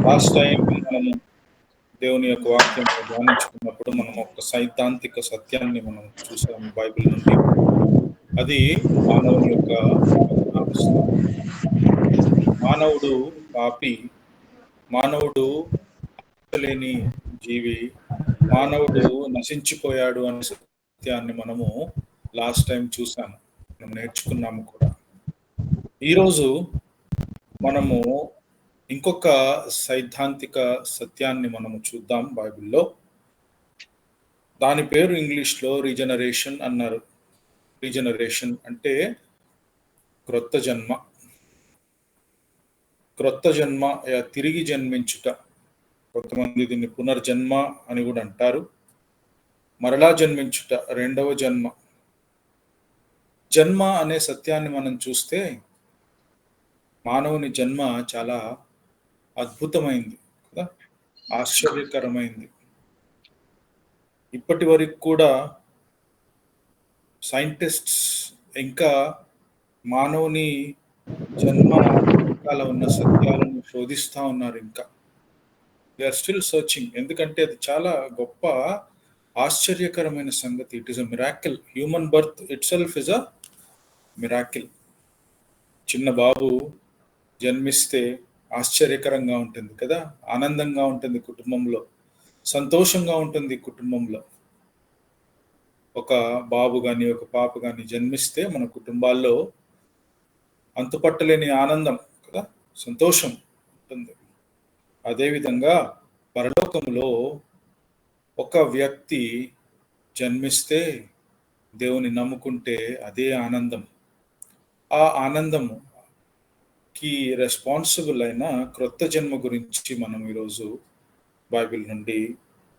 Last time మనము దేవుని యొక్క వాక్యాన్ని ధ్యానించుకున్నప్పుడు మనం ఒక సైద్ధాంతిక సత్యాన్ని మనం చూసాము బైబిల్ నుండి. అది మానవుని యొక్క పతనావస్థ. మానవుడు పాపి, మానవుడు లేని జీవి, మానవుడు నశించిపోయాడు అనే సత్యాన్ని మనము లాస్ట్ టైం చూసాము, మనం నేర్చుకున్నాము కూడా. ఈరోజు మనము ఇంకొక సైద్ధాంతిక సత్యాన్ని మనము చూద్దాం బైబిల్లో. దాని పేరు ఇంగ్లీష్లో రీజనరేషన్ అన్నారు. రీజనరేషన్ అంటే క్రొత్త జన్మ, క్రొత్త జన్మ, తిరిగి జన్మించుట. కొంతమంది దీన్ని పునర్జన్మ అని కూడా అంటారు. మరలా జన్మించుట, రెండవ జన్మ. జన్మ అనే సత్యాన్ని మనం చూస్తే మానవుని జన్మ చాలా అద్భుతమైంది కదా, ఆశ్చర్యకరమైంది. ఇప్పటి వరకు కూడా సైంటిస్ట్స్ ఇంకా మానవుని జన్మ వెనకాల ఉన్న సత్యాలను శోధిస్తూ ఉన్నారు. ఇంకా దే ఆర్ స్టిల్ సర్చింగ్. ఎందుకంటే అది చాలా గొప్ప ఆశ్చర్యకరమైన సంగతి. It is a miracle. Human birth it self is a miracle. చిన్న బాబు జన్మిస్తే ఆశ్చర్యకరంగా ఉంటుంది కదా, ఆనందంగా ఉంటుంది కుటుంబంలో, సంతోషంగా ఉంటుంది కుటుంబంలో. ఒక బాబు కానీ ఒక పాప కానీ జన్మిస్తే మన కుటుంబాల్లో అంతుపట్టలేని ఆనందం కదా, సంతోషం ఉంటుంది. అదేవిధంగా పరలోకంలో ఒక వ్యక్తి జన్మిస్తే, దేవుని నమ్ముకుంటే అదే ఆనందం. ఆ ఆనందంకి రెస్పాన్సిబుల్ అయిన క్రొత్త జన్మ గురించి మనం ఈరోజు బైబిల్ నుండి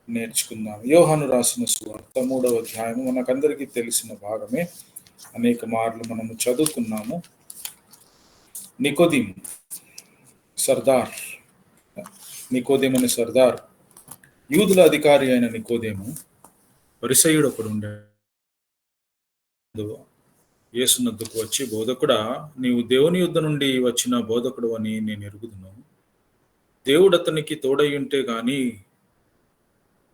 నేర్చుకుందాం. యోహాను రాసిన సువార్త 3వ అధ్యాయము మనకందరికీ తెలిసిన భాగమే, అనేక మార్లు మనము చదువుకున్నాము. నికోదేము సర్దార్, నికోదేము అనే సర్దార్, యూదుల అధికారి అయిన నికోదేము, పరిసయ్యుడు ఒకడు ఉండే. యేసునొద్దకు వచ్చి, బోధకుడా, నీవు దేవుని యుద్ధ నుండి వచ్చిన బోధకుడు అని నేను ఎరుగుదును. దేవుడు అతనికి తోడయ్యుంటే గాని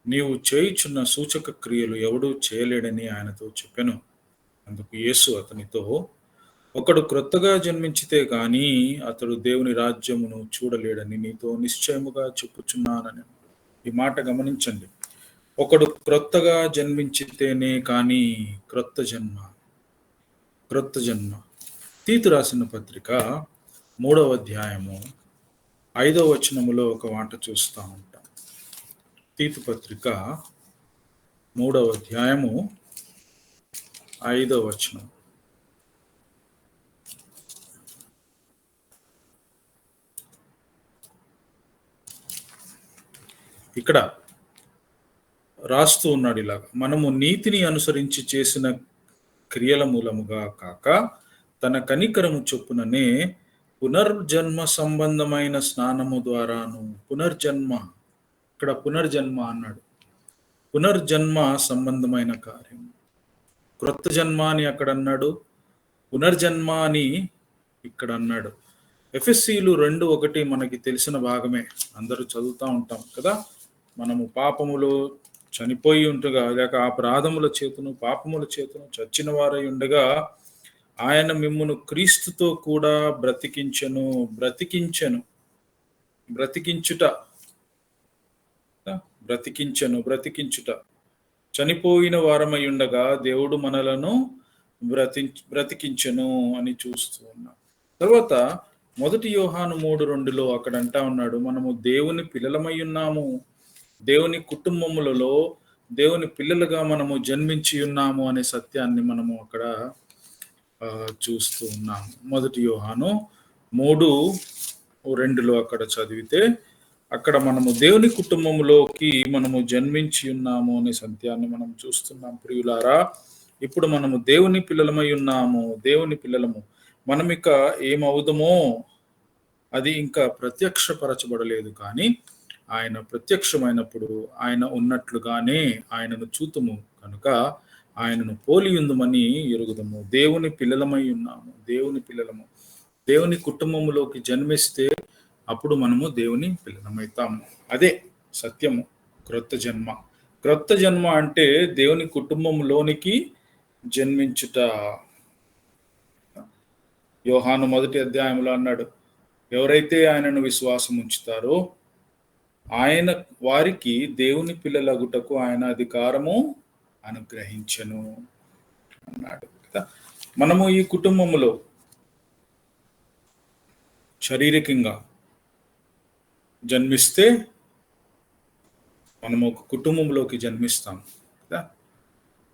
నీవు చేయుచున్న సూచక క్రియలు ఎవడూ చేయలేడని ఆయనతో చెప్పెను. అందుకు యేసు అతనితో, ఒకడు క్రొత్తగా జన్మించితే గాని అతడు దేవుని రాజ్యమును చూడలేడని నీతో నిశ్చయముగా చెప్పుచున్నానని. ఈ మాట గమనించండి. ఒకడు క్రొత్తగా జన్మించితేనే కానీ క్రొత్త జన్మ. తీతు రాసిన పత్రిక 3వ అధ్యాయము 5వ వచనములో ఒక మాట చూస్తూ ఉంటాం. తీతు పత్రిక 3వ అధ్యాయము 5వ వచనం. ఇక్కడ రాస్తూ ఉన్నాడు ఇలాగ, మనము నీతిని అనుసరించి చేసిన క్రియల మూలముగా కాక తన కనికరము చొప్పుననే పునర్జన్మ సంబంధమైన స్నానము ద్వారాను. పునర్జన్మ, ఇక్కడ పునర్జన్మ అన్నాడు, పునర్జన్మ సంబంధమైన కార్యం. క్రొత్త జన్మ అని అక్కడ అన్నాడు, పునర్జన్మ అని ఇక్కడ అన్నాడు. ఎఫెసీలు 2:1 మనకి తెలిసిన భాగమే, అందరూ చదువుతూ ఉంటాం కదా. మనము పాపములు చనిపోయి ఉంటగా, లేక అపరాధముల చేతును పాపముల చేతును చచ్చిన వారై ఉండగా ఆయన మిమ్మును క్రీస్తుతో కూడా బ్రతికించుట, చనిపోయిన వారమై ఉండగా దేవుడు మనలను బ్రతికించెను అని చూస్తూ ఉన్నాం. తర్వాత 1 యోహాను 3:2 అక్కడ అంటా ఉన్నాడు, మనము దేవుని పిల్లలమై ఉన్నాము, దేవుని కుటుంబములలో దేవుని పిల్లలుగా మనము జన్మించి ఉన్నాము అనే సత్యాన్ని మనము అక్కడ చూస్తూ ఉన్నాము. 1 యోహాను 3:2 అక్కడ చదివితే, అక్కడ మనము దేవుని కుటుంబంలోకి మనము జన్మించి ఉన్నాము అనే సత్యాన్ని మనం చూస్తున్నాం. ప్రియులారా, ఇప్పుడు మనము దేవుని పిల్లలమై ఉన్నాము, దేవుని పిల్లలము. మనం ఇక ఏమవుదామో అది ఇంకా ప్రత్యక్షపరచబడలేదు, కానీ ఆయన ప్రత్యక్షమైనప్పుడు ఆయన ఉన్నట్లుగానే ఆయనను చూతుము కనుక ఆయనను పోలియుందుమని ఎరుగుదము. దేవుని పిల్లలమై ఉన్నాము, దేవుని పిల్లలము. దేవుని కుటుంబంలోకి జన్మిస్తే అప్పుడు మనము దేవుని పిల్లలమవుతాము. అదే సత్యము. క్రొత్త జన్మ. క్రొత్త జన్మ అంటే దేవుని కుటుంబంలోనికి జన్మించుట. యోహాను 1 అధ్యాయంలో అన్నాడు, ఎవరైతే ఆయనను విశ్వాసం ఉంచుతారో ఆయన వారికి దేవుని పిల్లలగుటకు ఆయన అధికారము అనుగ్రహించెను అన్నాడు కదా. మనము ఈ కుటుంబములో శారీరకంగా జన్మిస్తే మనము ఒక కుటుంబంలోకి జన్మిస్తాం కదా.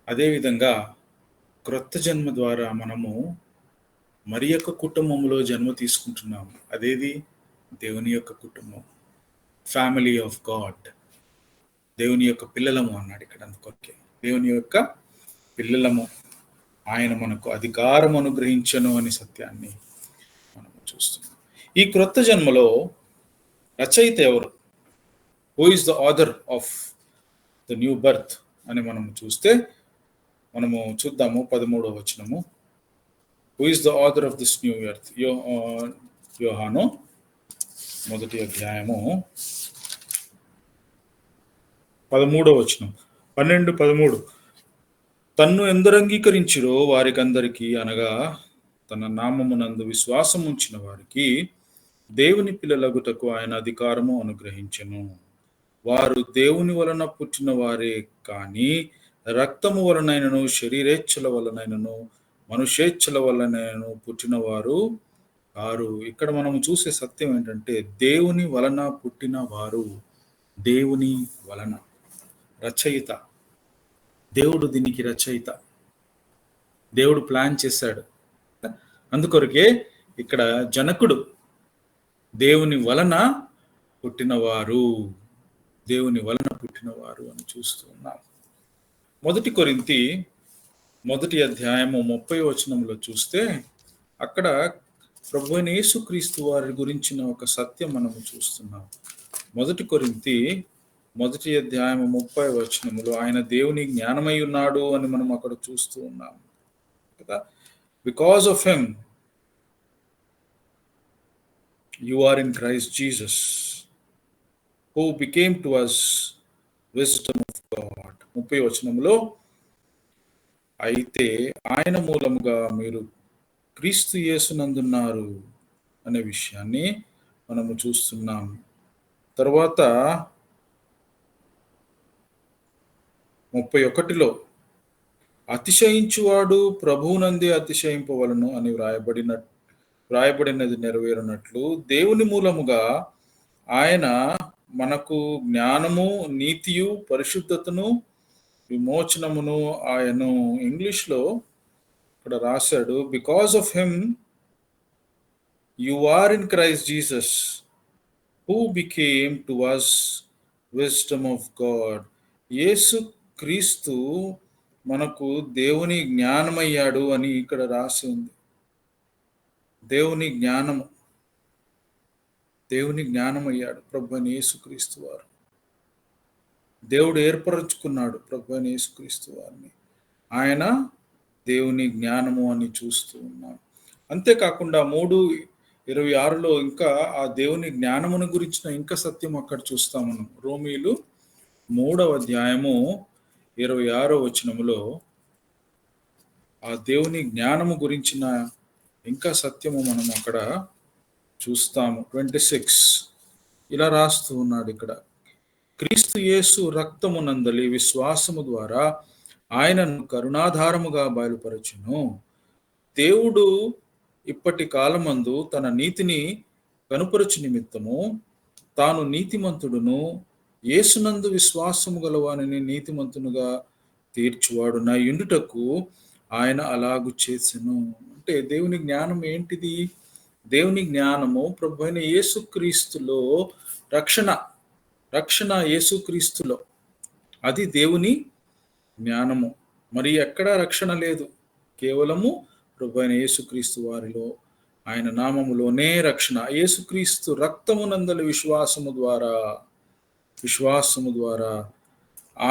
అదేవిధంగా క్రొత్త జన్మ ద్వారా మనము మరి యొక్క కుటుంబంలో జన్మ తీసుకుంటున్నాము. అదేది? దేవుని యొక్క కుటుంబం, ఫ్యామిలీ ఆఫ్ గాడ్. దేవుని యొక్క పిల్లలము అన్నాడు ఇక్కడ. అందుకొరకే దేవుని యొక్క పిల్లలము. ఆయన మనకు అధికారం అనుగ్రహించను అని సత్యాన్ని మనం చూస్తున్నాం. ఈ క్రొత్త జన్మలో రచయిత ఎవరు? Who is the author of the new birth అని మనం చూస్తే మనము చూద్దాము 13వ వచనము. Who is the author of this new earth? Yohanu 1 అధ్యాయము 13వ వచనం, 12-13. తన్ను ఎందరు అంగీకరించిరో వారికందరికీ, అనగా తన నామమునందు విశ్వాసం ఉంచిన వారికి దేవుని పిల్లలగుటకు ఆయన అధికారము అనుగ్రహించెను. వారు దేవుని వలన పుట్టిన వారే కానీ రక్తము వలనైనను శరీరేచ్ఛల వలనైనను మనుషేచ్ఛల వలనైనను పుట్టిన వారు కారు. ఇక్కడ మనం చూసే సత్యం ఏంటంటే దేవుని వలన పుట్టిన వారు. దేవుని వలన. రచయిత దేవుడు, దీనికి రచయిత దేవుడు ప్లాన్ చేశాడు. అందుకొరకే ఇక్కడ జనకుడు దేవుని వలన పుట్టినవారు, దేవుని వలన పుట్టినవారు అని చూస్తూ ఉన్నాం. 1 కొరింథీ 1 అధ్యాయము 30వ వచనంలో చూస్తే అక్కడ ప్రభువైన యేసుక్రీస్తు వారి గురించిన ఒక సత్యం మనము చూస్తున్నాం. 1 కొరింథీ 1 అధ్యాయము 30వ వచనములో ఆయన దేవుని జ్ఞానమై ఉన్నాడు అని మనం అక్కడ చూస్తూ ఉన్నాం కదా. Because of him you are in Christ Jesus who became to us wisdom of God. 30వ వచనంలో అయితే ఆయన మూలముగా మీరు క్రీస్తు యేసునందున్నారు అనే విషయాన్ని మనము చూస్తున్నాం. తర్వాత 31లో అతిశయించువాడు ప్రభువునందే అతిశయింపవలను అని వ్రాయబడినది నెరవేరునట్లు దేవుని మూలముగా ఆయన మనకు జ్ఞానము, నీతియు, పరిశుద్ధతను, విమోచనమును ఆయను. ఇంగ్లీష్లో ఇక్కడ రాశాడు, because of him you are in Christ Jesus who became to us wisdom of God. Yesu Kristu మనకు దేవుని జ్ఞానమయ్యాడు అని ఇక్కడ రాసి ఉంది. దేవుని జ్ఞానము, దేవుని జ్ఞానమయ్యాడు ప్రభువైన యేసుక్రీస్తు వారు. దేవుడు ఏర్పరచుకున్నాడు ప్రభువైన యేసుక్రీస్తు వారిని. ఆయన దేవుని జ్ఞానము అని చూస్తూ ఉన్నాం. అంతేకాకుండా 3:26లో ఇంకా ఆ దేవుని జ్ఞానమును గురించిన ఇంకా సత్యం అక్కడ చూస్తాం మనం. రోమీలు 3వ అధ్యాయము 26వ వచనములో ఆ దేవుని జ్ఞానము గురించిన ఇంకా సత్యము మనం అక్కడ చూస్తాము. 26 ఇలా రాస్తూ ఉన్నాడు ఇక్కడ, క్రీస్తు యేసు రక్తమునందలి విశ్వాసము ద్వారా ఆయనను కరుణాధారముగా బయలుపరచును. దేవుడు ఇప్పటి కాలమందు తన నీతిని కనుపరచు నిమిత్తము తాను నీతిమంతుడును యేసునందు విశ్వాసము గలవానిని నీతిమంతునుగా తీర్చువాడున యుండుటకు ఆయన అలాగు చేసెను. అంటే దేవుని జ్ఞానం ఏంటిది? దేవుని జ్ఞానము ప్రభువైన యేసుక్రీస్తులో రక్షణ యేసుక్రీస్తులో. అది దేవుని జ్ఞానము. మరి ఎక్కడా రక్షణ లేదు, కేవలము ప్రభువైన యేసుక్రీస్తు వారిలో, ఆయన నామములోనే రక్షణ. యేసుక్రీస్తు రక్తమునందలి విశ్వాసము ద్వారా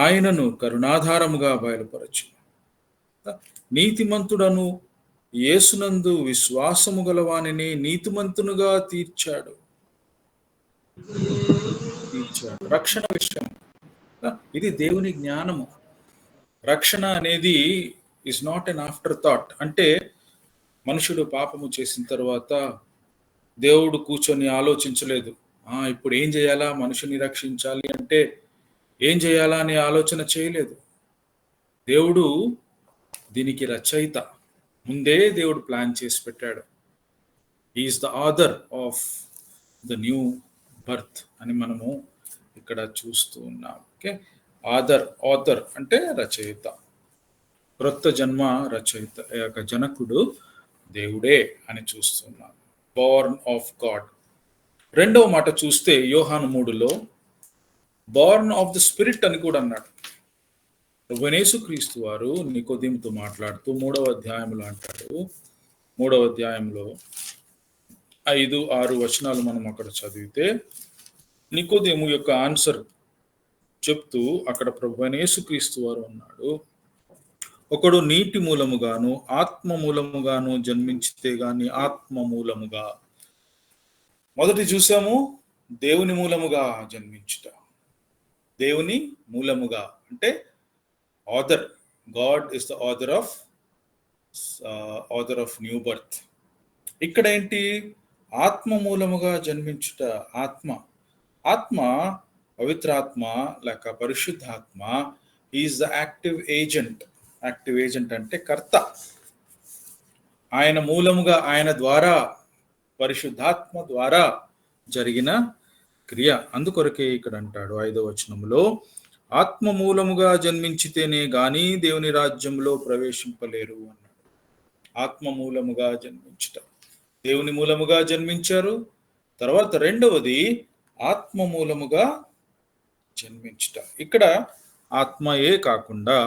ఆయనను కరుణాధారముగా బయలుపరచు. నీతిమంతుడను యేసునందు విశ్వాసము గలవానిని నీతిమంతునుగా తీర్చాడు. ఇచ్చాడు. రక్షణ విషయం ఇది దేవుని జ్ఞానము. రక్షణ అనేది is not an after thought. అంటే మనుషుడు పాపము చేసిన తర్వాత దేవుడు కూర్చొని ఆలోచించలేదు. ఇప్పుడు ఏం చేయాలా, మనుషుని రక్షించాలి అంటే ఏం చేయాలా అనే ఆలోచన చేయలేదు. దేవుడు దీనికి రచయిత. ముందే దేవుడు ప్లాన్ చేసి పెట్టాడు. Is the author of the new birth అని మనము ఇక్కడ చూస్తూ ఉన్నాం. ఓకే, ఆథర్ అంటే రచయిత, క్రొత్త జన్మ రచయిత యొక్క జనకుడు దేవుడే అని చూస్తున్నాం. Born of God. రెండవ మాట చూస్తే యోహాను 3లో బార్న్ ఆఫ్ ద స్పిరిట్ అని కూడా అన్నాడు. యేసుక్రీస్తు వారు నికోదేముతో మాట్లాడుతూ 3వ అధ్యాయంలో అంటాడు. 3వ అధ్యాయంలో 5-6 వచనాలు మనం అక్కడ చదివితే నికోదేము యొక్క ఆన్సర్ చెప్తూ అక్కడ ప్రభువైన యేసుక్రీస్తు వారు అన్నాడు, ఒకడు నీటి మూలముగాను ఆత్మ మూలముగాను జన్మించితే గాని ఆత్మ మూలముగా. మొదటి చూసాము దేవుని మూలముగా జన్మించుట. దేవుని మూలముగా అంటే author. God is the author of new birth. ఇక్కడ ఏంటి? ఆత్మ మూలముగా జన్మించుట. ఆత్మ పవిత్రాత్మ లేక పరిశుద్ధాత్మ is the active agent. Active agent అంటే కర్త. ఆయన మూలముగా, ఆయన ద్వారా, పరిశుద్ధాత్మ ద్వారా జరిగిన క్రియ. అందుకొరకే ఇక్కడ అంటాడు 5వ వచనంలో, ఆత్మ మూలముగా జన్మించితేనే గాని దేవుని రాజ్యంలో ప్రవేశింపలేరు అన్నాడు. ఆత్మ మూలముగా జన్మించుట. దేవుని మూలముగా జన్మించారు. తర్వాత రెండవది ఆత్మ మూలముగా జన్మించుట. ఇక్కడ ఆత్మయే కాకుండా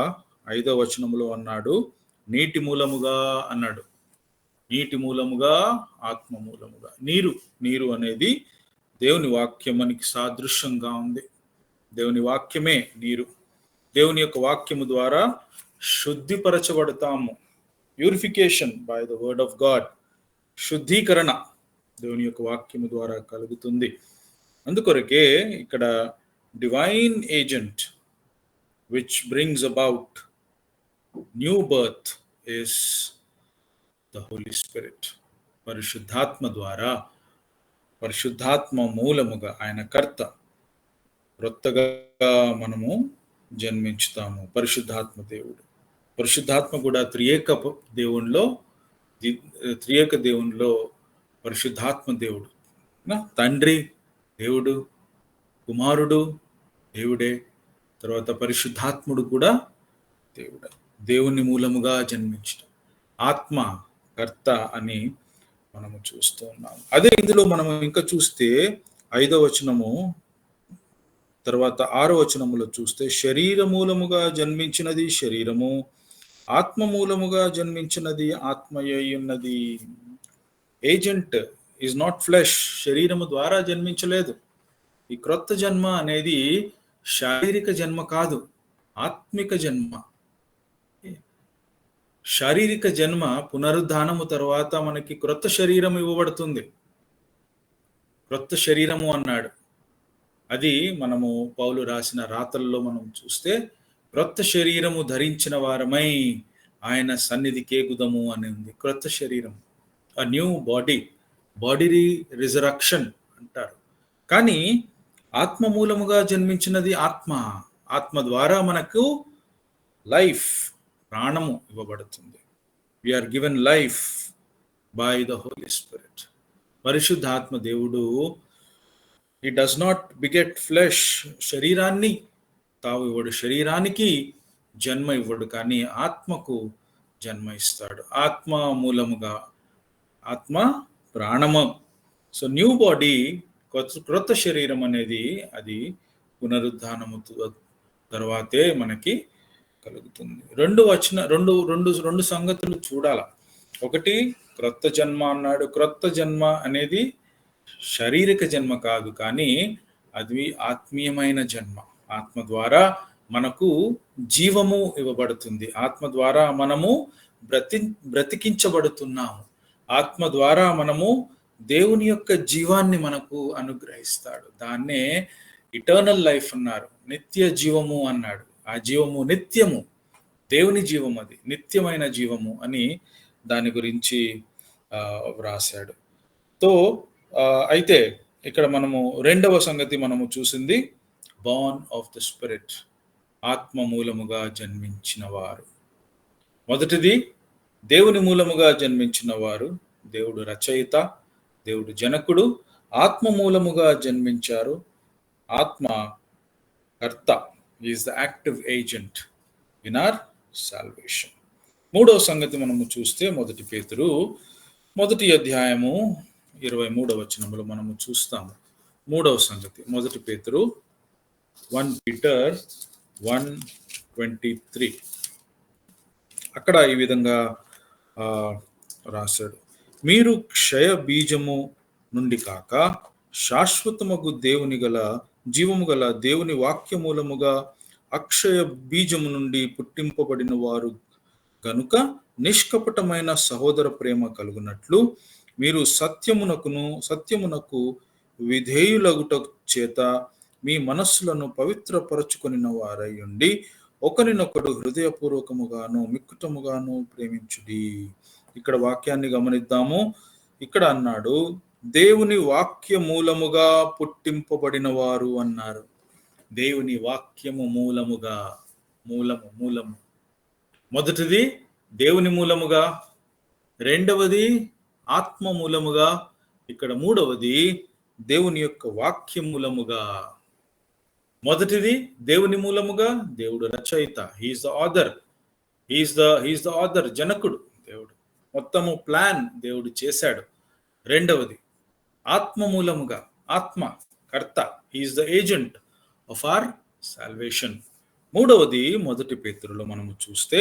5వ వచనంలో అన్నాడు నీటి మూలముగా అన్నాడు. నీటి మూలముగా, ఆత్మ మూలముగా. నీరు అనేది దేవుని వాక్యమునికి సాదృశ్యంగా ఉంది. దేవుని వాక్యమే నీరు. దేవుని యొక్క వాక్యము ద్వారా శుద్ధిపరచబడతాము. Purification by the word of God. శుద్ధీకరణ దేవుని యొక్క వాక్యము ద్వారా కలుగుతుంది. అందుకొరకే ఇక్కడ divine agent which brings about new birth is the Holy Spirit. పరిశుద్ధాత్మ ద్వారా, పరిశుద్ధాత్మ మూలముగా, ఆయన కర్త, క్రొత్తగా మనము జన్మించుతాము. పరిశుద్ధాత్మ దేవుడు. పరిశుద్ధాత్మ కూడా త్రియేక దేవునిలో పరిశుద్ధాత్మ దేవుడు. తండ్రి దేవుడు, కుమారుడు దేవుడే, తర్వాత పరిశుద్ధాత్ముడు కూడా దేవుడే. దేవుని మూలముగా జన్మించడం, ఆత్మ కర్త అని మనము చూస్తూ ఉన్నాము. అదే ఇందులో మనము ఇంకా చూస్తే 5వ వచనము తర్వాత 6వ వచనములో చూస్తే శరీర మూలముగా జన్మించినది శరీరము, ఆత్మ మూలముగా జన్మించినది ఆత్మయై ఉన్నది. Agent is not flesh. శరీరము ద్వారా జన్మించలేదు. ఈ క్రొత్త జన్మ అనేది శారీరక జన్మ కాదు, ఆత్మిక జన్మ. శారీరక జన్మ పునరుద్ధానము తర్వాత మనకి క్రొత్త శరీరం ఇవ్వబడుతుంది. క్రొత్త శరీరము అన్నాడు. అది మనము పౌలు రాసిన రాతల్లో మనం చూస్తే క్రొత్త శరీరము ధరించిన వారమై ఆయన సన్నిధికి ఎగుదము అని ఉంది. క్రొత్త శరీరం, a new body రిజరక్షన్ అంటారు. కానీ ఆత్మ మూలముగా జన్మించినది ఆత్మ ద్వారా మనకు లైఫ్, ప్రాణము ఇవ్వబడుతుంది. we are given life by the Holy Spirit. పరిశుద్ధాత్మ దేవుడు he does not beget flesh. శరీరాన్ని తావు ఇవ్వడు, శరీరానికి జన్మ ఇవ్వడు, కానీ ఆత్మకు జన్మ ఇస్తాడు. ఆత్మ మూలముగా, ఆత్మ ప్రాణము. సో న్యూ బాడీ, క్రొత్త శరీరం అనేది అది పునరుద్ధానము తర్వాతే మనకి కలుగుతుంది. రెండు సంగతులు చూడాల. ఒకటి క్రొత్త జన్మ అన్నాడు. క్రొత్త జన్మ అనేది శారీరక జన్మ కాదు, కానీ అది ఆత్మీయమైన జన్మ. ఆత్మ ద్వారా మనకు జీవము ఇవ్వబడుతుంది. ఆత్మ ద్వారా మనము బ్రతికించబడుతున్నాము. ఆత్మ ద్వారా మనము దేవుని యొక్క జీవాన్ని మనకు అనుగ్రహిస్తాడు. దాన్నే ఇటర్నల్ లైఫ్ అన్నారు, నిత్య జీవము అన్నాడు. ఆ జీవము నిత్యము, దేవుని జీవం, అది నిత్యమైన జీవము అని దాని గురించి వ్రాసాడు. తో అయితే ఇక్కడ మనము రెండవ సంగతి మనము చూసింది బార్న్ ఆఫ్ ద స్పిరిట్, ఆత్మ మూలముగా జన్మించిన వారు. మొదటిది దేవుని మూలముగా జన్మించిన వారు, దేవుడు రచయిత, దేవుడు జనకుడు, ఆత్మ మూలముగా జన్మించారు. ఆత్మ కర్త, is the active agent in our salvation. మూడవ సంగతి మనము చూస్తే మొదటి పేతురు 1వ అధ్యాయము 23వ వచనములో మనము చూస్తాము. మూడవ సంగతి మొదటి పేతురు 1 Peter 1:23. అక్కడ ఈ విధంగా రాశాడు, మీరు క్షయ బీజము నుండి కాక శాశ్వతమగు దేవుని గల జీవము గల దేవుని వాక్యమూలముగా అక్షయ బీజము నుండి పుట్టింపబడిన వారు గనుక నిష్కపటమైన సహోదర ప్రేమ కలుగునట్లు మీరు సత్యమునకు విధేయులగుట చేత మీ మనస్సులను పవిత్రపరచుకొనిన వారై ఉండి ఒకరినొకడు హృదయపూర్వకముగాను మిక్కుటముగాను ప్రేమించుడి. ఇక్కడ వాక్యాన్ని గమనిద్దాము. ఇక్కడ అన్నాడు దేవుని వాక్య మూలముగా పుట్టింపబడిన వారు అన్నారు. దేవుని వాక్యము మూలముగా, మూలము. మొదటిది దేవుని మూలముగా, రెండవది ఆత్మ మూలముగా, ఇక్కడ మూడవది దేవుని యొక్క వాక్య మూలముగా. మొదటిది దేవుని మూలముగా, దేవుడు రచయిత, he is the author, he is the author, జనకుడు, దేవుడు మొత్తము ప్లాన్ దేవుడు చేశాడు. రెండవది ఆత్మ మూలముగా, ఆత్మ కర్త, he is the agent of our salvation. మూడవది మొదటి పేతురులో మనము చూస్తే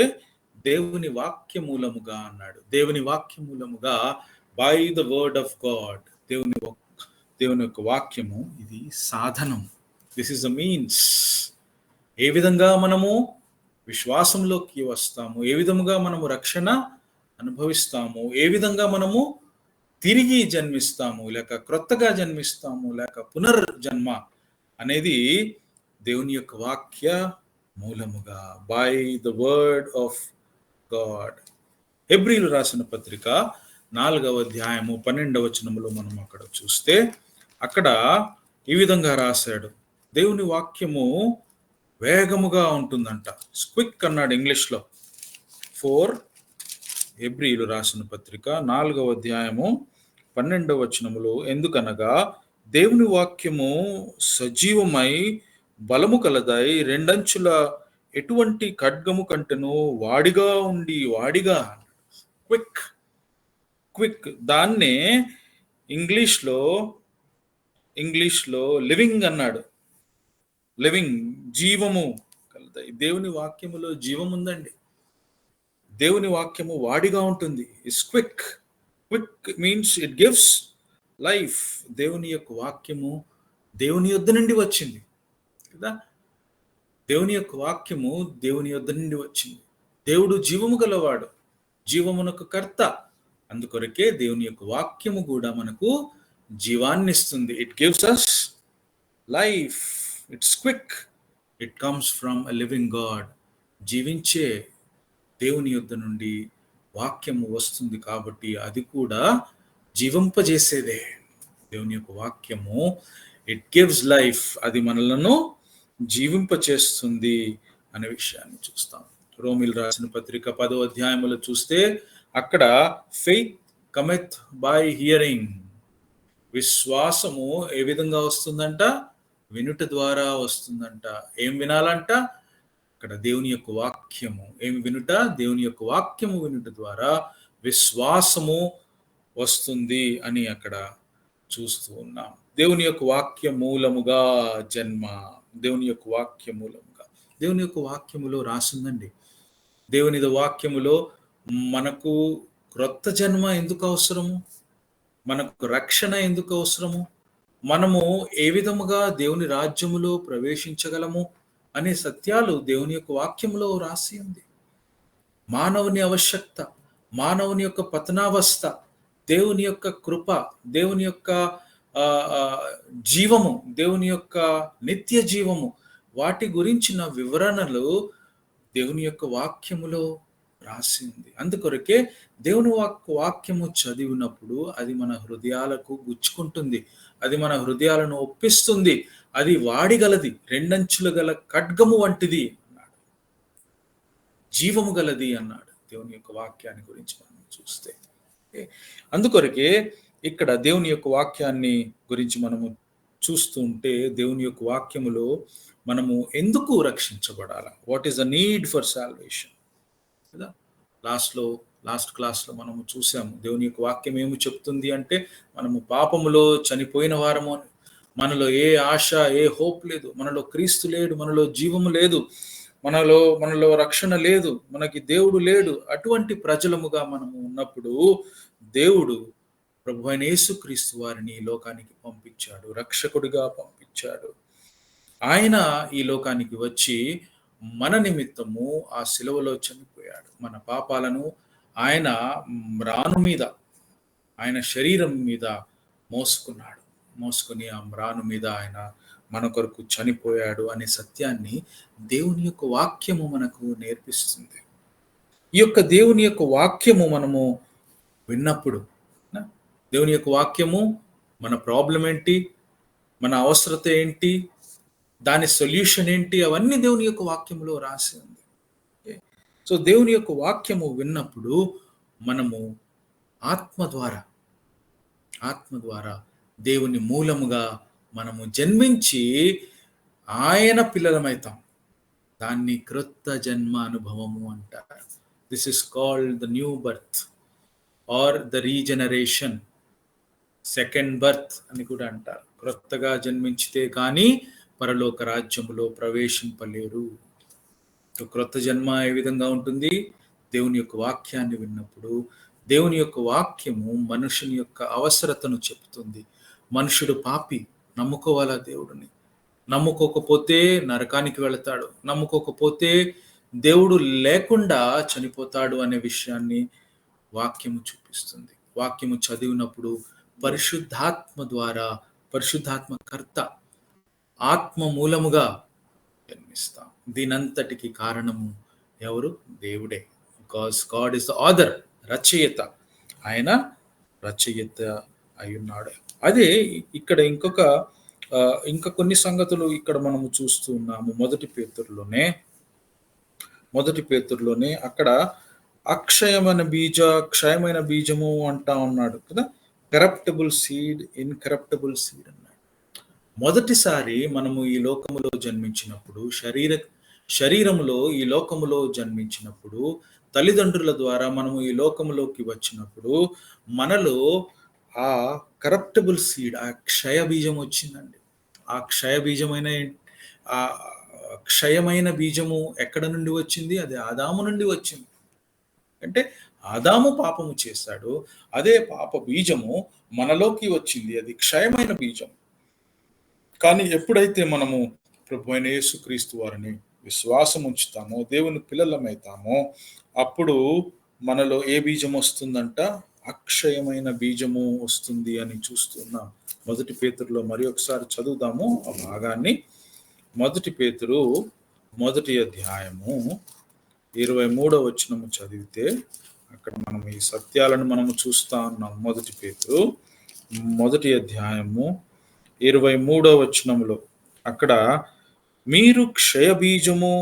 దేవుని వాక్య మూలముగా అన్నాడు. దేవుని వాక్య మూలముగా, by the word of God, దేవుని యొక్క వాక్యము ఇది సాధనం. This is the means. ఏ విధంగా మనము విశ్వాసంలోకి వస్తాము, ఏ విధముగా మనము రక్షణ అనుభవిస్తాము, ఏ విధంగా మనము తిరిగి జన్మిస్తాము, లేక క్రొత్తగా జన్మిస్తాము, లేక పునర్జన్మ అనేది దేవుని యొక్క వాక్య మూలముగా, by the word of God. హెబ్రీలు రాసిన పత్రిక 4వ అధ్యాయము 12వ వచనములో మనం అక్కడ చూస్తే అక్కడ ఈ విధంగా రాశాడు, దేవుని వాక్యము వేగముగా ఉంటుందంట. క్విక్ అన్నాడు ఇంగ్లీష్లో. 4 హెబ్రీలు రాసిన పత్రిక 4వ అధ్యాయము 12వ వచనములో, ఎందుకనగా దేవుని వాక్యము సజీవమై బలము కలదై రెండంచుల ఎటువంటి ఖడ్గము కంటెను వాడిగా ఉండి, వాడిగా, క్విక్ దాన్నే ఇంగ్లీష్లో లివింగ్ అన్నాడు. లివింగ్, జీవము కలదై. దేవుని వాక్యములో జీవం ఉందండి. దేవుని వాక్యము వాడిగా ఉంటుంది. Is quick means it gives life. దేవుని యొక్క వాక్యము దేవుని యొద్ద నుండి వచ్చింది కదా. దేవుని యొక్క వాక్యము దేవుని యొద్ద నుండి వచ్చింది. దేవుడు జీవము గలవాడు, జీవమునకు కర్త. అందుకొరకే దేవుని యొక్క వాక్యము కూడా మనకు జీవాన్ని ఇస్తుంది. It gives us life. It's quick. It comes from a living God. జీవించే దేవుని యొద్ద నుండి వాక్యము వస్తుంది కాబట్టి అది కూడా జీవింపజేసేదే. దేవుని యొక్క వాక్యము ఇట్ గివ్స్ లైఫ్. అది మనలను జీవింపచేస్తుంది అనే విషయాన్ని చూస్తాం. రోమిల్ రాసిన పత్రిక 10వ అధ్యాయములో చూస్తే అక్కడ ఫెయిత్ కమెత్ బై హియరింగ్. విశ్వాసము ఏ విధంగా వస్తుందంట? వినుట ద్వారా వస్తుందంట. ఏం వినాలంట? అక్కడ దేవుని యొక్క వాక్యము. ఏమి వినుట? దేవుని యొక్క వాక్యము వినుట ద్వారా విశ్వాసము వస్తుంది అని అక్కడ చూస్తూ ఉన్నాం. దేవుని యొక్క వాక్య మూలముగా జన్మ. దేవుని యొక్క వాక్య మూలముగా, దేవుని యొక్క వాక్యములో రాసిందండి. దేవుని వాక్యములో మనకు క్రొత్త జన్మ ఎందుకు అవసరము, మనకు రక్షణ ఎందుకు అవసరము, మనము ఏ విధముగా దేవుని రాజ్యములో ప్రవేశించగలము అనే సత్యాలు దేవుని యొక్క వాక్యములో రాసి ఉంది. మానవుని ఆవశ్యకత, మానవుని యొక్క పతనావస్థ, దేవుని యొక్క కృప, దేవుని యొక్క జీవము, దేవుని యొక్క నిత్య జీవము, వాటి గురించిన వివరణలు దేవుని యొక్క వాక్యములో రాసి ఉంది. అందుకొరకే దేవుని వాక్యము చదివినప్పుడు అది మన హృదయాలకు గుచ్చుకుంటుంది, అది మన హృదయాలను ఒప్పిస్తుంది, అది వాడిగలది, రెండంచులు గల ఖడ్గము వంటిది అన్నాడు, జీవము గలది అన్నాడు దేవుని యొక్క వాక్యాన్ని గురించి మనం చూస్తే. అందుకొరకే ఇక్కడ దేవుని యొక్క వాక్యాన్ని గురించి మనము చూస్తూ ఉంటే, దేవుని యొక్క వాక్యములో మనము ఎందుకు రక్షించబడాలి, what is the need for salvation కదా. లాస్ట్ క్లాస్లో మనము చూసాము దేవుని యొక్క వాక్యం ఏమి చెప్తుంది అంటే, మనము పాపములో చనిపోయిన వారము, మనలో ఏ ఆశ, ఏ హోప్ లేదు, మనలో క్రీస్తు లేడు, మనలో జీవము లేదు, మనలో రక్షణ లేదు, మనకి దేవుడు లేడు. అటువంటి ప్రజలముగా మనము ఉన్నప్పుడు దేవుడు ప్రభు అయిన యేసుక్రీస్తు వారిని ఈ లోకానికి పంపించాడు, రక్షకుడిగా పంపించాడు. ఆయన ఈ లోకానికి వచ్చి మన నిమిత్తము ఆ శిలువలో చనిపోయాడు. మన పాపాలను ఆయన మ్రాను మీద, ఆయన శరీరం మీద మోసుకుని ఆ మ్రాను మీద ఆయన మన కొరకు చనిపోయాడు అనే సత్యాన్ని దేవుని యొక్క వాక్యము మనకు నేర్పిస్తుంది. ఈ యొక్క దేవుని యొక్క వాక్యము మనము విన్నప్పుడు, దేవుని యొక్క వాక్యము మన ప్రాబ్లం ఏంటి, మన అవసరత ఏంటి, దాని సొల్యూషన్ ఏంటి, అవన్నీ దేవుని యొక్క వాక్యములో రాసి ఉంది. సో దేవుని యొక్క వాక్యము విన్నప్పుడు మనము ఆత్మ ద్వారా దేవుని మూలముగా మనము జన్మించి ఆయన పిల్లలమైతాం. దాన్ని క్రొత్త జన్మ అనుభవము అంటారు. This is called the new birth are the regeneration, second birth అని కూడా అంటారు. క్రొత్తగా జన్మించితే కానీ పరలోక రాజ్యములో ప్రవేశింపలేరు. క్రొత్త జన్మ ఏ విధంగా ఉంటుంది? దేవుని యొక్క వాక్యాన్ని విన్నప్పుడు దేవుని యొక్క వాక్యము మనుషుని యొక్క అవసరతను చెప్తుంది. మనుషుడు పాపి, నమ్ముకోవాలా దేవుడిని, నమ్ముకోకపోతే నరకానికి వెళతాడు, నమ్ముకోకపోతే దేవుడు లేకుండా చనిపోతాడు అనే విషయాన్ని వాక్యము చూపిస్తుంది. వాక్యము చదివినప్పుడు పరిశుద్ధాత్మ కర్త, ఆత్మ మూలముగా జన్మిస్తాం. దీనంతటికి కారణము ఎవరు? దేవుడే. Because God is the author, రచయిత. ఆయన రచయిత అయ్యున్నాడు. అదే ఇక్కడ ఇంకా కొన్ని సంగతులు ఇక్కడ మనము చూస్తూ ఉన్నాము. మొదటి పేతురులోనే అక్కడ క్షయమైన బీజము అంటా ఉన్నాడు కదా. కరప్టబుల్ సీడ్, ఇన్కరప్టబుల్ సీడ్ అన్నాడు. మొదటిసారి మనము ఈ లోకములో జన్మించినప్పుడు, శరీరములో ఈ లోకములో జన్మించినప్పుడు, తల్లిదండ్రుల ద్వారా మనము ఈ లోకములోకి వచ్చినప్పుడు మనలో ఆ కరప్టబుల్ సీడ్, ఆ క్షయ బీజం వచ్చిందండి. ఆ క్షయమైన బీజము ఎక్కడ నుండి వచ్చింది? అది ఆదాము నుండి వచ్చింది. అంటే ఆదాము పాపము చేశాడు, అదే పాప బీజము మనలోకి వచ్చింది, అది క్షయమైన బీజం. కానీ ఎప్పుడైతే మనము ప్రభు అయిన యేసుక్రీస్తు వారిని విశ్వాసం ఉంచుతామో, దేవుని పిల్లలమైతామో, అప్పుడు మనలో ఏ బీజం వస్తుందంట? అక్షయమైన బీజము వస్తుంది అని చూస్తున్నాం. మొదటి పేతురులో మరి ఒకసారి చదువుదాము ఆ భాగాన్ని. మొదటి పేతురు 1వ అధ్యాయము 23వ వచనము చదివితే అక్కడ మనం ఈ సత్యాలను మనము చూస్తా ఉన్నాం. మొదటి పేతురు 1వ అధ్యాయము 23వ వచనములో అక్కడ మీరు క్షయబీజము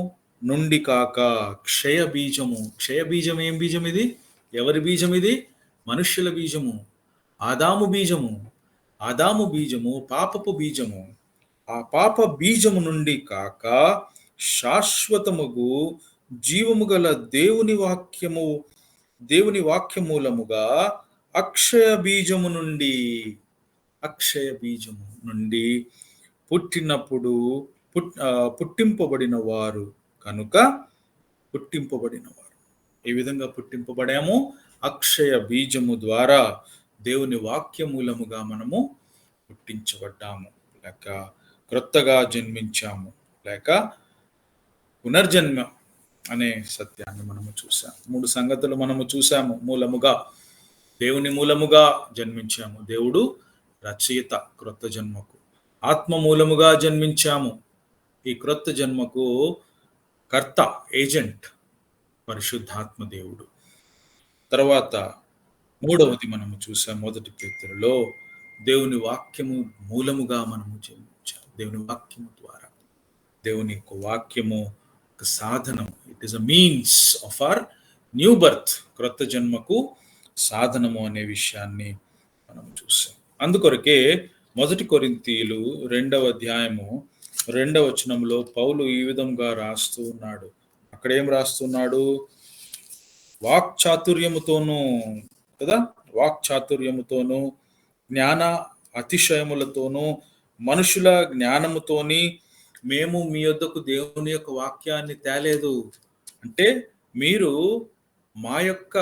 నుండి కాక, క్షయబీజం ఏం బీజం ఇది? ఎవరి బీజం ఇది? మనుష్యుల బీజము, ఆదాము బీజము పాపపు బీజము. ఆ పాప బీజము నుండి కాక శాశ్వతముగు జీవము గల దేవుని వాక్యమూలముగా అక్షయ బీజము నుండి పుట్టింపబడిన వారు కనుక ఏ విధంగా పుట్టింపబడాము? అక్షయ బీజము ద్వారా దేవుని వాక్యమూలముగా మనము పుట్టించబడ్డాము, లేక క్రొత్తగా జన్మించాము, లేక పునర్జన్మ అనే సత్యాన్ని మనము చూసాము. 3 సంగతులు మనము చూసాము మూలముగా. దేవుని మూలముగా జన్మించాము, దేవుడు రచయిత క్రొత్త జన్మకు. ఆత్మ మూలముగా జన్మించాము, ఈ క్రొత్త జన్మకు కర్త, ఏజెంట్ పరిశుద్ధాత్మ దేవుడు. తర్వాత మూడవది మనము చూసాం, మొదటి పేతురులో దేవుని వాక్యము మూలముగా మనము జన్మించాం. దేవుని వాక్యము ద్వారా, దేవుని యొక్క వాక్యము ఒక సాధనం. It is a means of our new birth, క్రొత్త జన్మకు సాధనము అనే విషయాన్ని మనం చూసాం. అందుకొరకే మొదటి కొరింథీయులు 2వ అధ్యాయము 2వ వచనంలో పౌలు ఈ విధంగా రాస్తూ ఉన్నాడు. అక్కడ ఏం రాస్తున్నాడు? వాక్చాతుర్యముతోనూ కదా, వాక్చాతుర్యముతోనూ జ్ఞాన అతిశయములతోనూ మనుషుల జ్ఞానముతోని మేము మీ యొద్దకు దేవుని యొక్క వాక్యాన్ని తేలేదు. అంటే మీరు మా యొక్క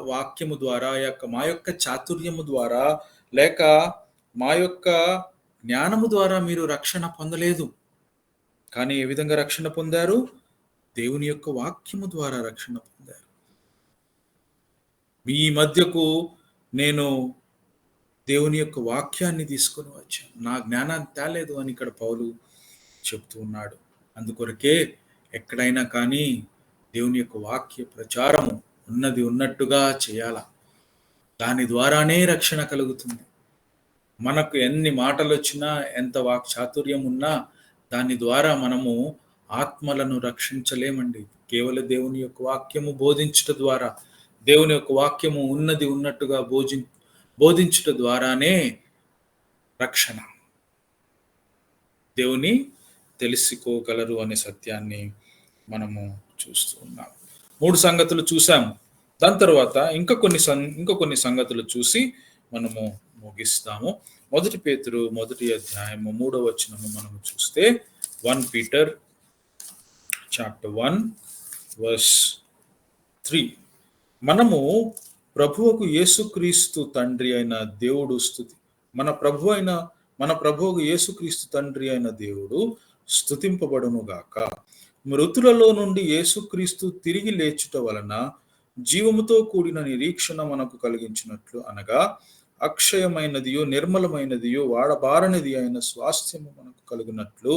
వాక్యము ద్వారా, మా యొక్క చాతుర్యము ద్వారా, లేక మా యొక్క జ్ఞానము ద్వారా మీరు రక్షణ పొందలేదు. కానీ ఏ విధంగా రక్షణ పొందారు? దేవుని యొక్క వాక్యము ద్వారా రక్షణ పొందారు. మీ మధ్యకు నేను దేవుని యొక్క వాక్యాన్ని తీసుకొని వచ్చాను, నా జ్ఞానాన్ని తేలేదు అని ఇక్కడ పౌలు చెప్తూ ఉన్నాడు. అందుకొరకే ఎక్కడైనా కానీ దేవుని యొక్క వాక్య ప్రచారము ఉన్నది ఉన్నట్టుగా చేయాల. దాని ద్వారానే రక్షణ కలుగుతుంది. మనకు ఎన్ని మాటలు వచ్చినా, ఎంత వాక్చాతుర్యం ఉన్నా, దాని ద్వారా మనము ఆత్మలను రక్షించలేమండి. కేవలం దేవుని యొక్క వాక్యము బోధించుట ద్వారా, దేవుని యొక్క వాక్యము ఉన్నది ఉన్నట్టుగా బోధించుట ద్వారానే రక్షణ. దేవుని తెలుసుకోగలరు అనే సత్యాన్ని మనము చూస్తూ ఉన్నాం. 3 సంగతులు చూసాము. దాని తర్వాత ఇంకా కొన్ని సంగతులు చూసి మనము ముగిస్తాము. మొదటి పేతురు 1వ అధ్యాయము 3వ వచనము మనము చూస్తే 1 Peter chapter 1 verse 3, మనము ప్రభువుకు యేసుక్రీస్తు తండ్రి అయిన దేవుడు మన ప్రభువుకు యేసుక్రీస్తు తండ్రి అయిన దేవుడు స్తుతింపబడును గాక. మృతులలో నుండి యేసుక్రీస్తు తిరిగి లేచుట వలన జీవముతో కూడిన నిరీక్షణ మనకు కలిగించినట్లు, అనగా అక్షయమైనదియో నిర్మలమైనదియో వాడబారనిది అయిన స్వాస్థ్యము మనకు కలిగినట్లు,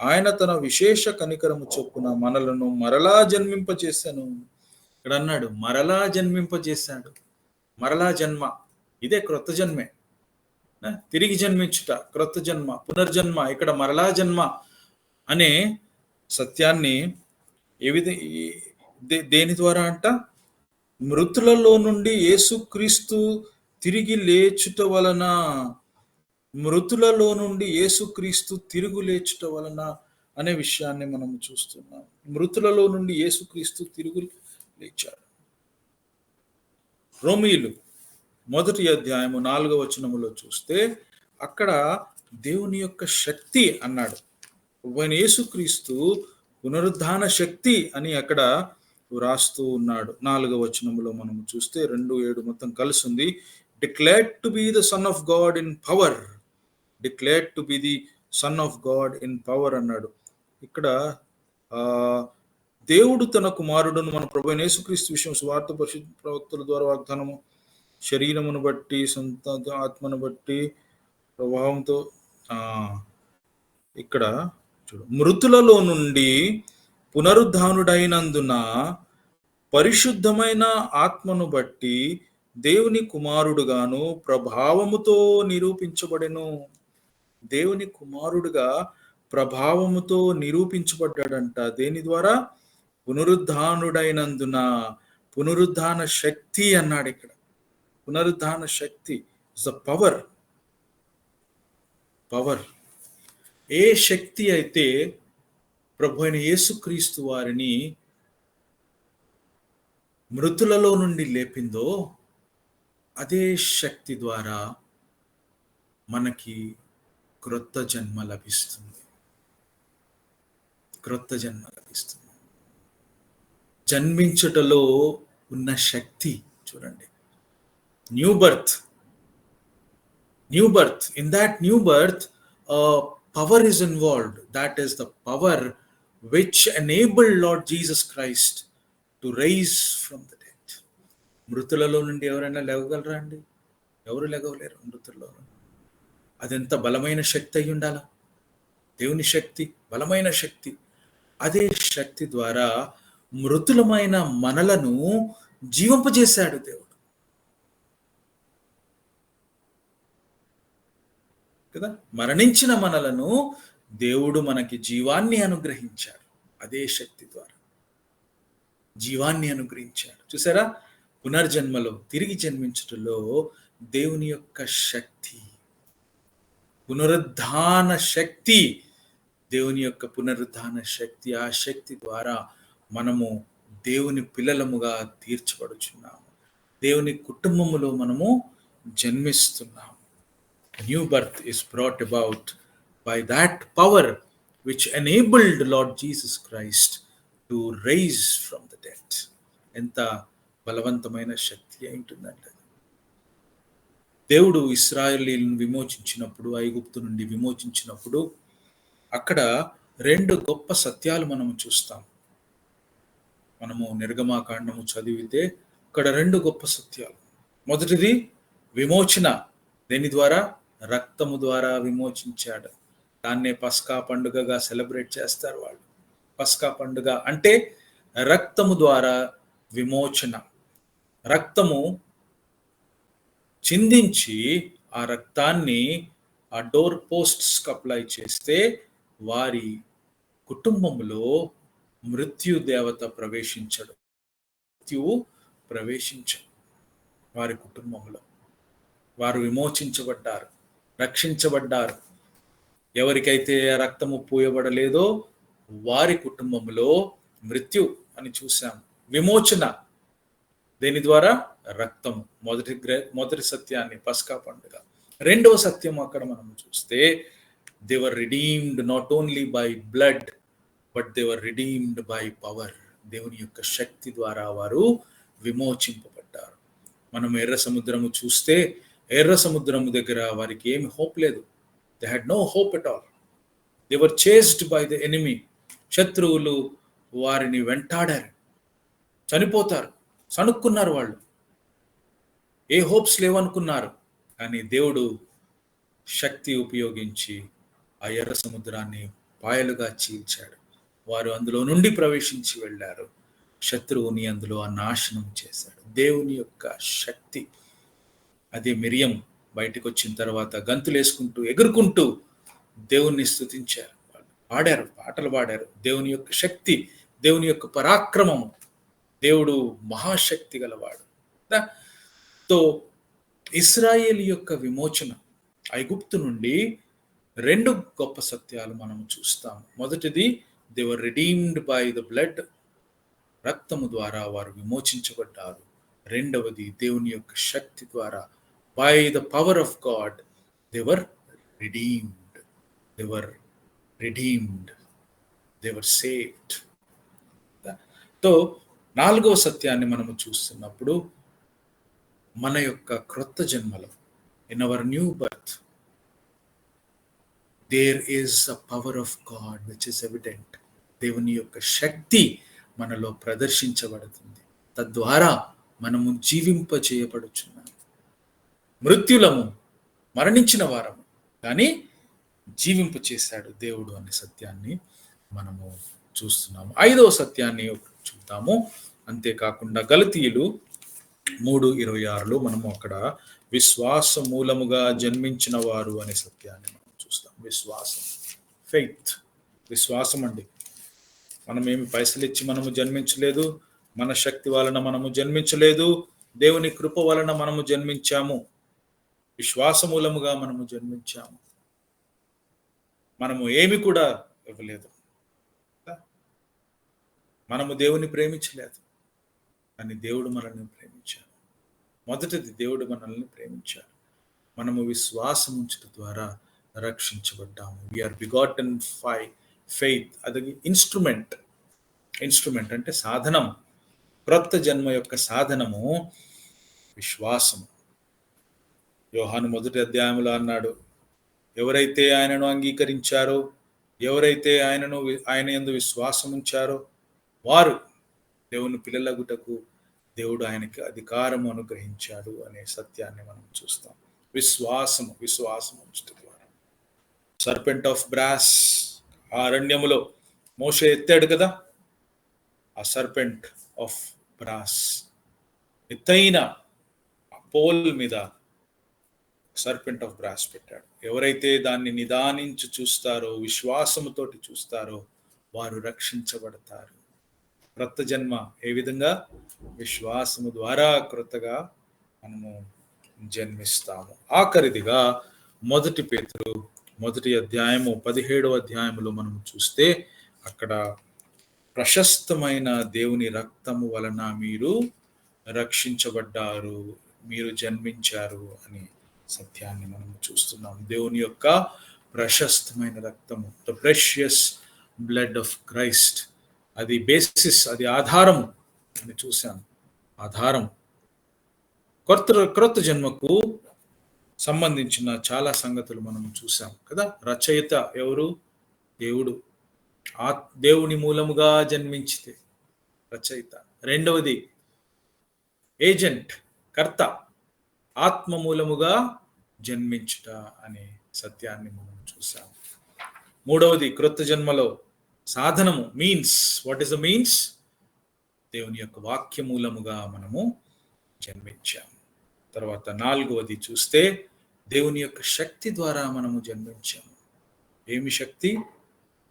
ఆయన తన విశేష కనికరము చొప్పున మనలను మరలా జన్మింపజేశాను. ఇక్కడ అన్నాడు, మరలా జన్మింపజేశాడు. మరలా జన్మ, ఇదే క్రొత్త జన్మే. తిరిగి జన్మించుట క్రొత్త జన్మ, పునర్జన్మ. ఇక్కడ మరలా జన్మ అనే సత్యాన్ని దేని ద్వారా అంట? మృతులలో నుండి యేసుక్రీస్తు తిరిగి లేచుట వలన. మృతులలో నుండి యేసుక్రీస్తు తిరుగు లేచుట వలన అనే విషయాన్ని మనం చూస్తున్నాం. మృతులలో నుండి యేసుక్రీస్తు తిరుగు లేచాడు. రోమీయులు 1వ అధ్యాయము 4వ వచనములో చూస్తే అక్కడ దేవుని యొక్క శక్తి అన్నాడు. యేసుక్రీస్తు పునరుద్ధాన శక్తి అని అక్కడ రాస్తూ ఉన్నాడు. 4వ వచనములో మనము చూస్తే 2:7 మొత్తం కలిసి ఉంది. Declared to be the son of God in power. Declared to be the son of God in power అన్నాడు. ఇక్కడ దేవుడు తన కుమారుడును మన ప్రభువైన యేసుక్రీస్తు విషయం సువార్త పరిశుద్ధ ప్రవక్తల ద్వారా వాగ్దానము, శరీరమును బట్టి, సొంత ఆత్మను బట్టి, ప్రభావంతో. ఇక్కడ చూడు, మృతులలో నుండి పునరుద్ధానుడైనందున పరిశుద్ధమైన ఆత్మను బట్టి దేవుని కుమారుడుగాను ప్రభావముతో నిరూపించబడెను. దేవుని కుమారుడుగా ప్రభావముతో నిరూపించబడ్డాడంట. దేని ద్వారా? పునరుద్ధానుడైనందున. పునరుద్ధాన శక్తి అన్నాడు ఇక్కడ. పునరుద్ధాన శక్తి ఇస్ ద పవర్. ఏ శక్తి అయితే ప్రభు అయిన యేసుక్రీస్తు వారిని మృతులలో నుండి లేపిందో, అదే శక్తి ద్వారా మనకి క్రొత్త జన్మ లభిస్తుంది. క్రొత్త జన్మ లభిస్తుంది. జన్మించుటలో ఉన్న శక్తి చూడండి. New birth. In that new birth, power is involved. That is the power which enabled Lord Jesus Christ to rise from the dead. మృతులలో నుండి ఎవరైనా లేవగలరా అండి? ఎవరు లెగవలేరు మృతుల్లో నుండి. అదెంత బలమైన శక్తి అయి ఉండాలా? దేవుని శక్తి, బలమైన శక్తి. అదే శక్తి ద్వారా మృతులమైన మనలను జీవింపజేశాడు దేవుడు కదా. మరణించిన మనలను దేవుడు మనకి జీవాన్ని అనుగ్రహించాడు. అదే శక్తి ద్వారా జీవాన్ని అనుగ్రహించాడు. చూసారా, పునర్జన్మలో, తిరిగి జన్మించటంలో దేవుని యొక్క శక్తి, పునరుద్ధాన శక్తి, దేవుని యొక్క పునరుద్ధాన శక్తి. ఆ శక్తి ద్వారా మనము దేవుని పిల్లలముగా తీర్చబడుచున్నాము. దేవుని కుటుంబములో మనము జన్మిస్తున్నాము. New birth is brought about by that power which enabled Lord Jesus Christ to raise from the dead. ఎంత బలవంతమైన శక్తి అయి ఉంటుందంటే, దేవుడు ఇశ్రాయేలీయులను విమోచించినప్పుడు, ఐగుప్తు నుండి విమోచించినప్పుడు అక్కడ 2 గొప్ప సత్యాలు మనము చూస్తాం. మనము నిర్గమాకాండము చదివితే అక్కడ 2 గొప్ప సత్యాలు. మొదటిది విమోచన. దేని ద్వారా? రక్తము ద్వారా విమోచించాడు. దాన్నే పస్కా పండుగగా సెలబ్రేట్ చేస్తారు వాళ్ళు. పస్కా పండుగ అంటే రక్తము ద్వారా విమోచన. రక్తము చిందించి ఆ రక్తాన్ని ఆ డోర్ పోస్ట్స్ అప్లై చేస్తే వారి కుటుంబంలో మృత్యు దేవత ప్రవేశించడు. మృత్యువు ప్రవేశించడు వారి కుటుంబంలో. వారు విమోచించబడ్డారు, రక్షించబడ్డారు. ఎవరికైతే రక్తము పూయబడలేదో వారి కుటుంబంలో మృత్యు అని చూసాం. విమోచన దేని ద్వారా? రక్తము. మొదటి సత్యాన్ని పస్కా పండుగ. రెండవ సత్యం అక్కడ మనం చూస్తే they were redeemed not only by blood but they were redeemed by power. దేవుని యొక్క శక్తి ద్వారా వారు విమోచింపబడ్డారు. మనం ఎర్ర సముద్రము చూస్తే ఎర్ర సముద్రము దగ్గర వారికి ఏమి హోప్ లేదు. they had no hope at all. they were chased by the enemy. శత్రువులు వారిని వెంటాడారు, చనిపోతారు, సణుక్కున్నారు. వాళ్ళు ఏ హోప్స్ లేవనుకున్నారు. కానీ దేవుడు శక్తి ఉపయోగించి ఆ ఎర్ర సముద్రాన్ని పాయలుగా చీల్చాడు. వారు అందులో నుండి ప్రవేశించి వెళ్ళారు. శత్రువుని అందులో నాశనం చేశాడు. దేవుని యొక్క శక్తి. అదే మిరియం బయటకు వచ్చిన తర్వాత గంతులేసుకుంటూ ఎగురుకుంటూ దేవుణ్ణి స్తుతించారు. వాళ్ళు పాడారు, పాటలు పాడారు. దేవుని యొక్క శక్తి, దేవుని యొక్క పరాక్రమము. దేవుడు మహాశక్తి గలవాడు. తో ఇశ్రాయేలు యొక్క విమోచన, ఐగుప్తు నుండి 2 గొప్ప సత్యాలు మనం చూస్తాము. మొదటిది they were redeemed by the blood. రక్తము ద్వారా వారు విమోచించబడ్డారు. రెండవది దేవుని యొక్క శక్తి ద్వారా by the power of God they were redeemed. They were redeemed. They were saved. తో 4వ సత్యాన్ని మనము చూస్తున్నప్పుడు మన యొక్క క్రొత్త జన్మలో in our new birth there is a power of God which is evident. దేవుని యొక్క శక్తి మనలో ప్రదర్శించబడుతుంది. తద్వారా మనము జీవింపజేయబడుచున్నాము. మృత్యులము, మరణించిన వారము, కానీ జీవింప చేశాడు దేవుడు అనే సత్యాన్ని మనము చూస్తున్నాము. 5వ సత్యాన్ని చూద్దాము. అంతేకాకుండా గలతీయులు 3:26లో మనము అక్కడ విశ్వాస మూలముగా జన్మించిన వారు అనే సత్యాన్ని మనం చూస్తాం. విశ్వాసం, ఫెయిత్, విశ్వాసం అండి. మనమేమి పైసలు ఇచ్చి మనము జన్మించలేదు, మన శక్తి వలన మనము జన్మించలేదు, దేవుని కృప వలన మనము జన్మించాము. విశ్వాస మూలముగా మనము జన్మించాము. మనము ఏమి కూడా ఇవ్వలేదు. మనము దేవుని ప్రేమించలేదు, కానీ దేవుడు మనల్ని ప్రేమించాడు. మొదటిది దేవుడు మనల్ని ప్రేమించాడు. మనము విశ్వాసం ఉంచడం ద్వారా రక్షించబడ్డాము. We are begotten by faith. అది ఇన్స్ట్రుమెంట్. ఇన్స్ట్రుమెంట్ అంటే సాధనం. క్రొత్త జన్మ యొక్క సాధనము విశ్వాసము. యోహాను 1వ అధ్యాయంలో అన్నాడు, ఎవరైతే ఆయనను అంగీకరించారో, ఎవరైతే ఆయన యందు విశ్వాసం ఉంచారో వారు దేవుని పిల్లలగుటకు దేవుడు ఆయనకి అధికారము అనుగ్రహించాడు అనే సత్యాన్ని మనం చూస్తాం. విశ్వాసం ఉంచడం ద్వారా. సర్పెంట్ ఆఫ్ బ్రాస్ ఆ అరణ్యములో మోషే ఎత్తాడు కదా, ఆ సర్పెంట్ ఆఫ్ బ్రాస్ ఎత్తైన పోల్ మీద సర్పెంట్ ఆఫ్ బ్రాస్ పెట్టాడు. ఎవరైతే దాన్ని నిదానించి చూస్తారో, విశ్వాసముతోటి చూస్తారో వారు రక్షించబడతారు. క్రొత్త జన్మ ఏ విధంగా? విశ్వాసము ద్వారా క్రొత్తగా మనము జన్మిస్తాము. ఆఖరిదిగా 1 పేతురు 1 అధ్యాయము 17వ అధ్యాయములో మనం చూస్తే అక్కడ ప్రశస్తమైన దేవుని రక్తము వలన మీరు రక్షించబడ్డారు, మీరు జన్మించారు అని సత్యాన్ని మనం చూస్తున్నాం. దేవుని యొక్క ప్రశస్తమైన రక్తము, the precious blood of Christ, అది బేసిస్, అది ఆధారం అని చూసాం. ఆధారం. క్రొత్త జన్మకు సంబంధించిన చాలా సంగతులు మనం చూసాం కదా. రచయిత ఎవరు? దేవుడు. దేవుని మూలముగా జన్మించితే రచయిత. రెండవది ఏజెంట్, కర్త, ఆత్మ మూలముగా జన్మించుట అనే సత్యాన్ని మనం చూసాం. మూడవది క్రొత్త జన్మలో సాధనము, means. What is the means? దేవుని యొక్క వాక్య మూలముగా మనము జన్మించాము. తర్వాత 4వది చూస్తే దేవుని యొక్క శక్తి ద్వారా మనము జన్మించాము. ఏమి శక్తి?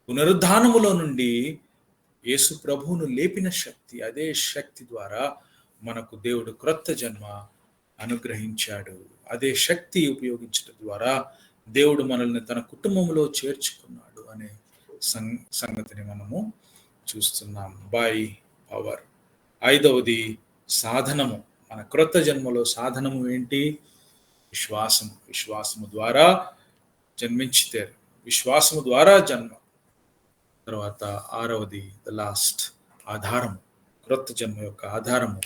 పునరుద్ధానములో నుండి యేసు ప్రభువును లేపిన శక్తి. అదే శక్తి ద్వారా మనకు దేవుడు క్రొత్త జన్మ అనుగ్రహించాడు. అదే శక్తి ఉపయోగించడం ద్వారా దేవుడు మనల్ని తన కుటుంబంలో చేర్చుకున్నాడు అనే సంగతిని మనము చూస్తున్నాం. By power. 5వది సాధనము. మన క్రొత్త జన్మలో సాధనము ఏంటి? విశ్వాసము ద్వారా జన్మించితే, విశ్వాసము ద్వారా జన్మ. తర్వాత 6వది ద లాస్ట్, ఆధారము. క్రొత్త జన్మ యొక్క ఆధారము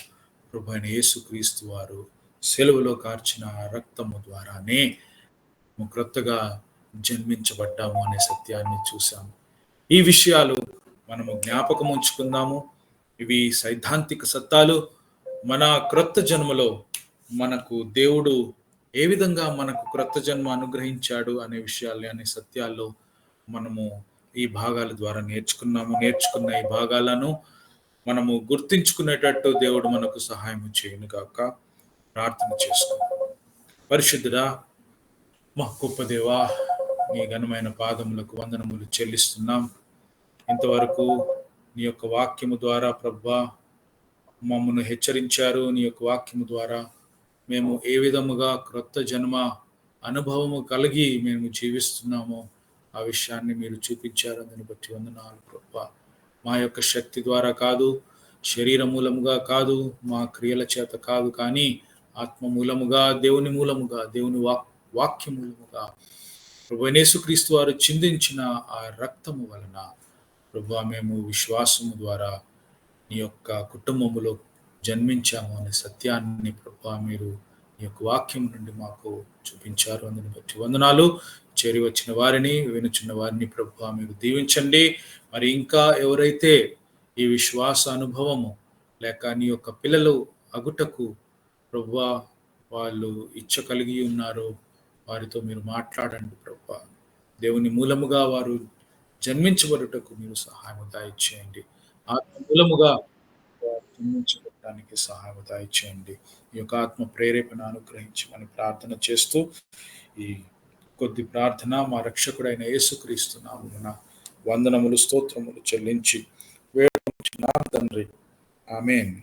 ప్రభువైన యేసుక్రీస్తు వారు సెలవులో కార్చిన రక్తము ద్వారానే క్రొత్తగా జన్మించబడ్డాము అనే సత్యాన్ని చూసాము. ఈ విషయాలు మనము జ్ఞాపకం ఉంచుకుందాము. ఇవి సైద్ధాంతిక సత్యాలు. మన క్రొత్త జన్మలో మనకు దేవుడు ఏ విధంగా మనకు క్రొత్త జన్మ అనుగ్రహించాడు అనే విషయాలు, అనే సత్యాల్లో మనము ఈ భాగాల ద్వారా నేర్చుకున్న ఈ భాగాలను మనము గుర్తించుకునేటట్టు దేవుడు మనకు సహాయం చేయను గాక. ప్రార్థన చేసుకుందాం. పరిశుద్ధుడా, మా గొప్ప దేవా, నీ ఘనమైన పాదములకు వందనములు చెల్లిస్తున్నాం. ఇంతవరకు నీ యొక్క వాక్యము ద్వారా ప్రభువా మమ్మల్ని హెచ్చరించారు. నీ యొక్క వాక్యము ద్వారా మేము ఏ విధముగా క్రొత్త జన్మ అనుభవము కలిగి మేము జీవిస్తున్నామో ఆ విషయాన్ని మీరు చూపించారు. అందుని బట్టి వందనాలు ప్రభువా. మా యొక్క శక్తి ద్వారా కాదు, శరీర మూలముగా కాదు, మా క్రియల చేత కాదు, కానీ ఆత్మ మూలముగా, దేవుని మూలముగా, దేవుని వాక్య మూలముగా ప్రభువైన యేసుక్రీస్తు వారు చిందించిన ఆ రక్తము వలన ప్రభువా మేము విశ్వాసము ద్వారా నీ యొక్క కుటుంబములో జన్మించాము అనే సత్యాన్ని ప్రభువా మీరు ఈ యొక్క వాక్యం నుండి మాకు చూపించారు. అందుని బట్టి వందనాలు. చేరి వచ్చిన వారిని, వినుచున్న వారిని ప్రభువా మీరు దీవించండి. మరి ఇంకా ఎవరైతే ఈ విశ్వాస అనుభవము లేక నీ యొక్క పిల్లలు అగుటకు ప్రభువా వాళ్ళు ఇచ్చ కలిగి ఉన్నారో వారితో మీరు మాట్లాడండి ప్రభువా. దేవుని మూలముగా వారు జన్మించబడుటకు మీరు సహాయం దయచేయండి. ఆత్మ మూలముగా జన్మించబడటానికి సహాయం దయచేయండి. ఈ యొక్క ఆత్మ ప్రేరేపణ అనుగ్రహించమని ప్రార్థన చేస్తూ ఈ కొద్ది ప్రార్థన మా రక్షకుడైన యేసుక్రీస్తు నామమున వందనములు, స్తోత్రములు చెల్లించి వేడుకొనుచున్నాను తండ్రి. ఆమేన్.